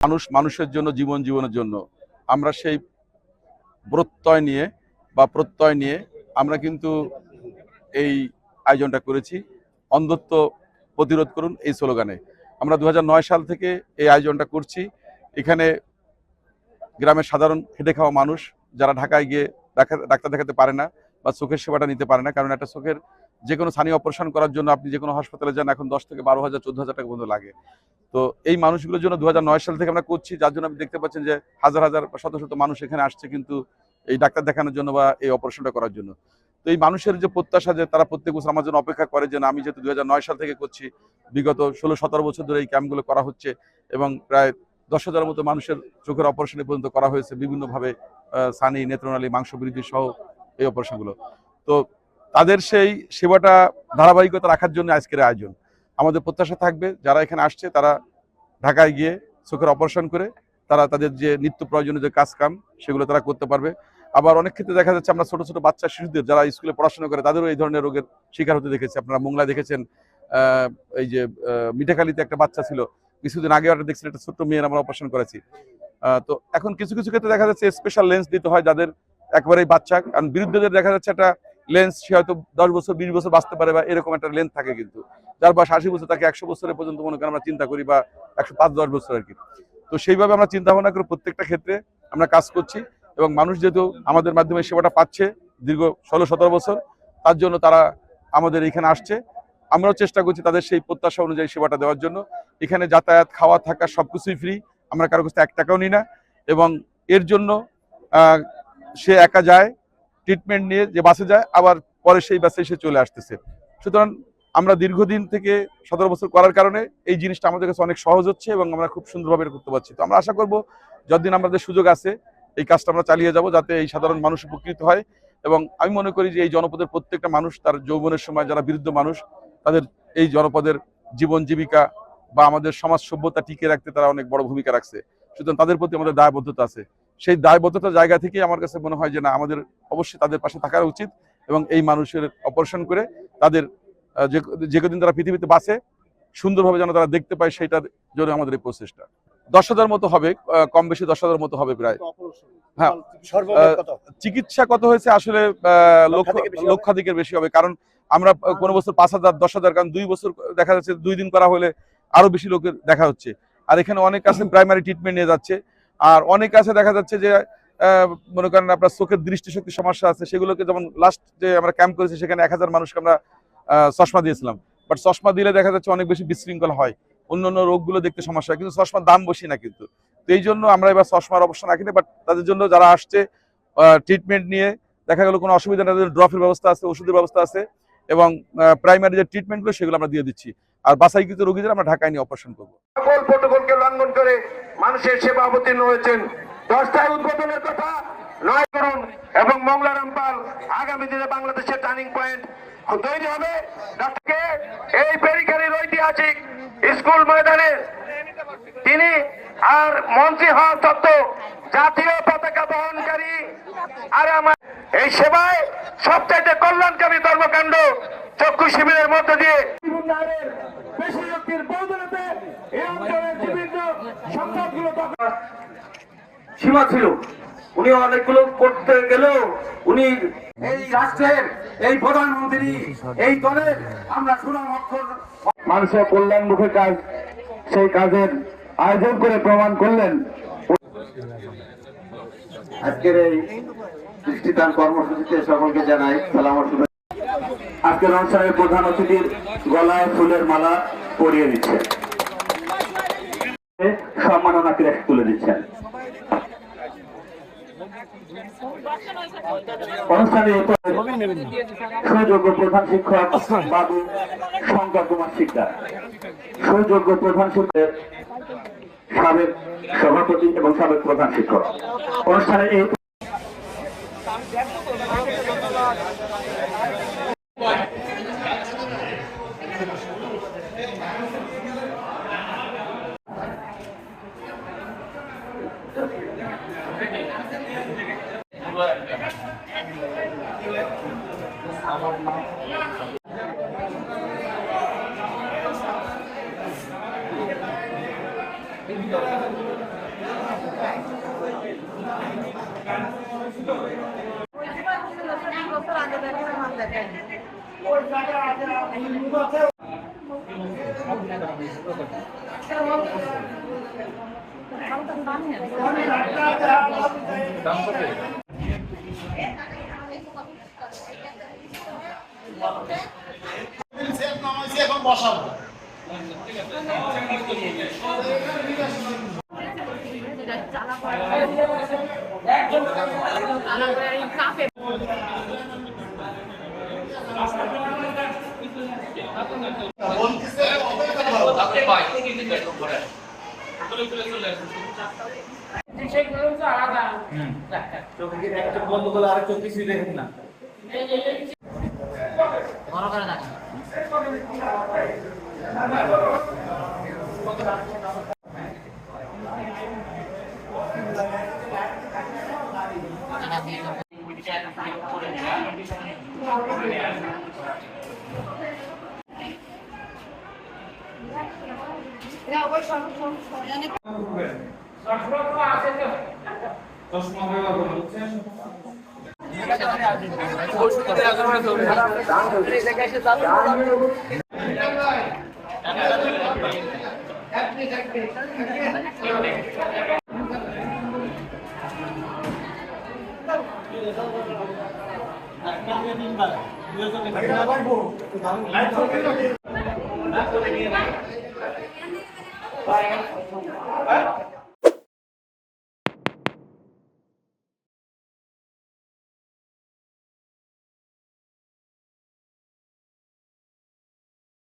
মানুষ মানুষের জন্য, জীবনের জন্য আমরা সেই প্রত্যয় নিয়ে আমরা কিন্তু এই আয়োজনটা করেছি। অন্ধত্ব প্রতিরোধ করুন এই স্লোগানে আমরা 2009 সাল থেকে এই আয়োজনটা করছি। এখানে গ্রামের সাধারণ খেটে খাওয়া মানুষ যারা ঢাকায় গিয়ে ডাক্তার দেখাতে পারে না বা চোখের সেবাটা নিতে পারে না, কারণ একটা চোখের যে কোনো স্থানীয় অপারেশন করার জন্য আপনি যে কোনো হাসপাতালে যান এখন 10 থেকে 12,000 14,000 টাকা পর্যন্ত লাগে। তো এই মানুষগুলোর জন্য 2009 সাল থেকে আমরা করছি, যার জন্য আপনি দেখতে পাচ্ছেন যে হাজার হাজার বা শত শত মানুষ এখানে আসছে কিন্তু এই ডাক্তার দেখানোর জন্য বা এই অপারেশনটা করার জন্য। তো এই মানুষের যে প্রত্যাশা যে তারা প্রত্যেক বছর আমার জন্য অপেক্ষা করে, যে আমি যেহেতু 2009 সাল থেকে করছি, বিগত 16-17 বছর ধরে এই ক্যাম্পগুলো করা হচ্ছে এবং প্রায় 10,000 মতো মানুষের চোখের অপারেশন পর্যন্ত করা হয়েছে বিভিন্নভাবে, সানি, নেত্রনালী, মাংস বৃদ্ধি সহ এই অপারেশনগুলো। তো তাদের সেই সেবাটা ধারাবাহিকতা রাখার জন্য আজকের আয়োজন। আমাদের প্রত্যাশা থাকবে যারা এখানে আসছে তারা ঢাকায় গিয়ে চোখের অপারেশন করে তারা তাদের যে নিত্য প্রয়োজনীয় যে কাজকাম সেগুলো তারা করতে পারবে। আবার অনেক ক্ষেত্রে দেখা যাচ্ছে আমরা ছোট ছোট বাচ্চা শিশুদের যারা স্কুলে পড়াশোনা করে তাদেরও এই ধরনের রোগের শিকার হতে দেখেছি। আপনারা মোংলায় দেখেছেন, এই যে মিঠাখালীতে একটা বাচ্চা ছিল, কিছুদিন আগে একটা দেখছিলেন একটা ছোট্ট মেয়ের আমরা অপারেশন করেছি। তো এখন কিছু কিছু ক্ষেত্রে দেখা যাচ্ছে স্পেশাল লেন্স দিতে হয় যাদের একেবারেই বাচ্চা, কারণ বিরুদ্ধদের দেখা যাচ্ছে একটা লেন্স সে হয়তো 10 বছর 20 বছর বাঁচতে পারে বা এরকম একটা লেন্স থাকে, কিন্তু যার বয়স 80 বছর তাকে 100 বছরের পর্যন্ত মনে করেন আমরা চিন্তা করি বা 105-10 বছর আর কি। তো সেইভাবে আমরা চিন্তা ভাবনা করে প্রত্যেকটা ক্ষেত্রে আমরা কাজ করছি এবং মানুষ যেহেতু আমাদের মাধ্যমে সেবাটা পাচ্ছে দীর্ঘ 16-17 বছর, তার জন্য তারা আমাদের এখানে আসছে। আমরাও চেষ্টা করছি তাদের সেই প্রত্যাশা অনুযায়ী সেবাটা দেওয়ার জন্য। এখানে যাতায়াত, খাওয়া, থাকা সবকিছুই ফ্রি, আমরা কারো কাছে 1 টাকাও নিই না এবং এর জন্য সে একা যায় ট্রিটমেন্ট নিয়ে, যে বাসে যায় আবার পরে সেই বাসে সে চলে আসতেছে। সুতরাং আমরা দীর্ঘদিন থেকে 17 বছর করার কারণে এই জিনিসটা আমাদের কাছে অনেক সহজ হচ্ছে এবং আমরা খুব সুন্দরভাবে এটা করতে পারছি। তো আমরা আশা করব যতদিন আমাদের সুযোগ আছে এই কাজটা আমরা চালিয়ে যাব, যাতে এই সাধারণ মানুষ উপকৃত হয়। এবং আমি মনে করি যে এই জনপদের প্রত্যেকটা মানুষ তার যৌবনের সময় যারা বিরুদ্ধ মানুষ, তাদের এই জনপদের জীবন জীবিকা বা আমাদের সমাজ সভ্যতা টিকিয়ে রাখতে তারা অনেক বড় ভূমিকা রাখছে। সুতরাং তাদের প্রতি আমাদের দায়বদ্ধতা আছে। সেই দায়বদ্ধতার জায়গা থেকে আমার কাছে মনে হয় যে না, আমাদের অবশ্যই তাদের পাশে থাকা উচিত এবং এই মানুষের অপারেশন করে তাদের যে কদিন তারা পৃথিবীতে বাঁচে সুন্দরভাবে যেন তারা দেখতে পায়, সেটার জন্য আমাদের এই প্রচেষ্টা। 10,000 মতো হবে, কম বেশি 10,000 মতো হবে প্রায়। হ্যাঁ, চিকিৎসা কত হয়েছে আসলে লক্ষাধিকের বেশি হবে, কারণ আমরা কোনো বছর 5,000, 10,000, কারণ 2 বছর দেখা যাচ্ছে 2 দিন করা হলে আরো বেশি লোকের দেখা হচ্ছে। আর এখানে অনেক আছে প্রাইমারি ট্রিটমেন্ট নিয়ে যাচ্ছে, আর অনেক আছে দেখা যাচ্ছে যে মনে করেন আপনার চোখের দৃষ্টিশক্তি সমস্যা আছে, সেগুলোকে যেমন লাস্ট যে আমরা ক্যাম্প করেছি সেখানে 1000 মানুষকে আমরা চশমা দিয়েছিলাম। বাট চশমা দিলে দেখা যাচ্ছে অনেক বেশি বিশৃঙ্খল হয়, অন্যান্য রোগগুলো দেখতে সমস্যা হয়, কিন্তু চশমার দাম বেশি না কিন্তু। তো এই জন্য আমরা এবার চশমার অবস্থা রাখি না, বাট তাদের জন্য যারা আসছে ট্রিটমেন্ট নিয়ে দেখা গেল কোনো অসুবিধা না, ড্রপের ব্যবস্থা আছে, ওষুধের ব্যবস্থা আছে এবং প্রাইমারি যে ট্রিটমেন্টগুলো সেগুলো আমরা দিয়ে দিচ্ছি। আর বাছাইকৃত রোগীদের আমরা ঢাকায় নিয়ে অপারেশন করবো। সকল প্রটোকলকে লঙ্ঘন করে মানুষের সেবা অবতীর্ণ হয়েছেন। 10টায় উদ্বোধনের কথা নয় করুন এবং মংলা রামপাল আগামী দিনে বাংলাদেশের টার্নিং পয়েন্ট তৈরি হবে। এই পেরিখালির ঐতিহাসিক স্কুল ময়দানে তিনি আর মন্ত্রী হওয়ার সত্ত্বেও জাতীয় পতাকা বহনকারী আর আমার এই সেবায় সবচাইতে কল্যাণকামী কর্মকাণ্ড চক্ষু শিবিরের মধ্য দিয়ে বেশি লোকের বদলাতে এই অঞ্চলের বিভিন্ন সংবাদগুলো সীমা ছিল। উনি অনেকগুলো করতে গেলেও উনি এই রাষ্ট্রের এই প্রধানমন্ত্রী এই দলের আমরা সুনাম অক্ষর মানুষের কল্যাণমুখী কাজ, সেই কাজের আয়োজন করে প্রমাণ করলেন। আজকের এই দৃষ্টিদান কর্মসূচিতে সকলকে জানাই সালাম ও শুভেচ্ছা। আজকের অনুষ্ঠানের প্রধান অতিথির গলায় ফুলের মালা পরিয়ে দিচ্ছেন, সম্মাননা ক্রেস্ট তুলে দিচ্ছেন। অনুষ্ঠানে সুযোগ্য প্রধান শিক্ষক বাবু শঙ্কর কুমার শিকদার, সুযোগ্য প্রধান শিক্ষকের সাবেক সভাপতি এবং সাবেক প্রধান শিক্ষক। অনুষ্ঠানে এই এখন বসাবো বন্ধ করে আর চোখ কিছুই দেখেন না বড় করে দেখা Bye.